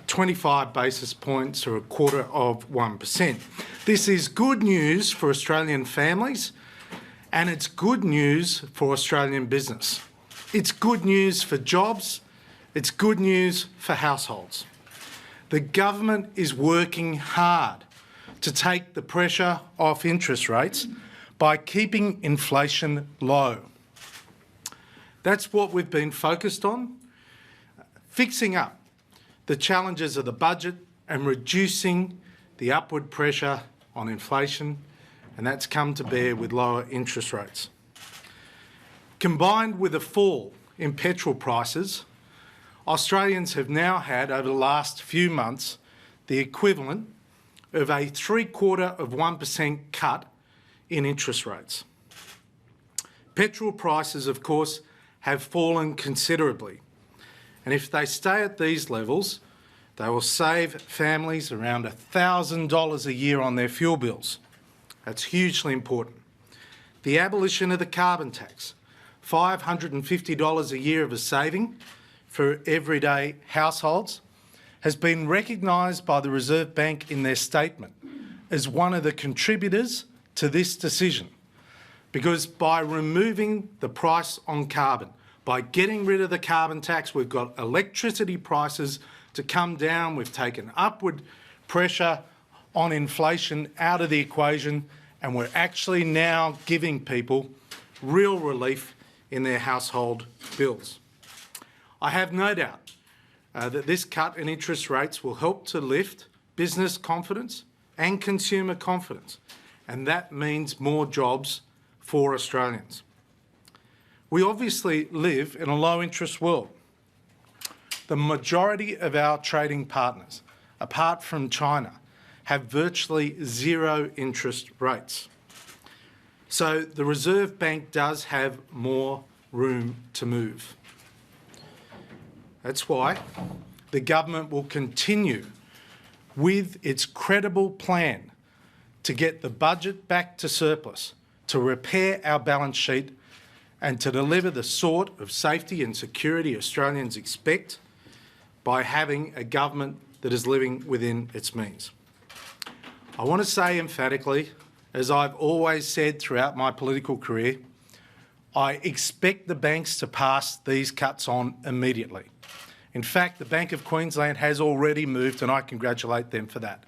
25 basis points or 0.25%. This is good news for Australian families and it's good news for Australian business. It's good news for jobs, it's good news for households. The government is working hard to take the pressure off interest rates by keeping inflation low. That's what we've been focused on, fixing up the challenges of the budget and reducing the upward pressure on inflation, and that's come to bear with lower interest rates. Combined with a fall in petrol prices, Australians have now had, over the last few months, the equivalent of a 0.75% cut in interest rates. Petrol prices, of course, have fallen considerably, and if they stay at these levels, they will save families around $1,000 a year on their fuel bills. That's hugely important. The abolition of the carbon tax, $550 a year of a saving for everyday households, has been recognised by the Reserve Bank in their statement as one of the contributors to this decision. Because by removing the price on carbon, by getting rid of the carbon tax, we've got electricity prices to come down, we've taken upward pressure on inflation out of the equation, and we're actually now giving people real relief in their household bills. I have no doubt that this cut in interest rates will help to lift business confidence and consumer confidence, and that means more jobs for Australians. We obviously live in a low-interest world. The majority of our trading partners, apart from China, have virtually zero interest rates. So the Reserve Bank does have more room to move. That's why the government will continue with its credible plan to get the budget back to surplus, to repair our balance sheet and to deliver the sort of safety and security Australians expect by having a government that is living within its means. I want to say emphatically, as I've always said throughout my political career, I expect the banks to pass these cuts on immediately. In fact, the Bank of Queensland has already moved and I congratulate them for that.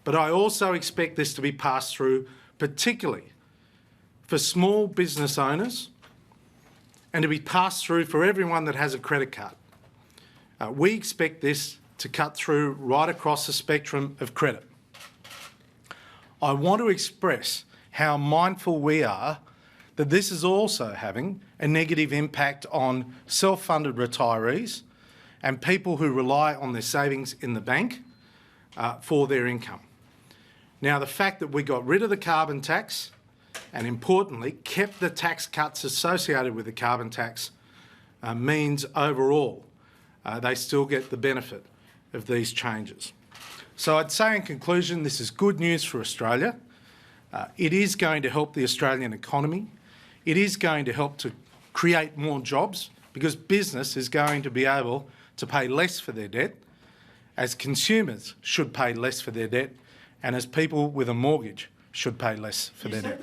But I also expect this to be passed through, particularly for small business owners, and to be passed through for everyone that has a credit card. We expect this to cut through right across the spectrum of credit. I want to express how mindful we are that this is also having a negative impact on self-funded retirees and people who rely on their savings in the bank for their income. Now, the fact that we got rid of the carbon tax and, importantly, kept the tax cuts associated with the carbon tax means overall they still get the benefit of these changes. So I'd say in conclusion, this is good news for Australia. It is going to help the Australian economy. It is going to help to create more jobs because business is going to be able to pay less for their debt, as consumers should pay less for their debt, and as people with a mortgage should pay less for their debt.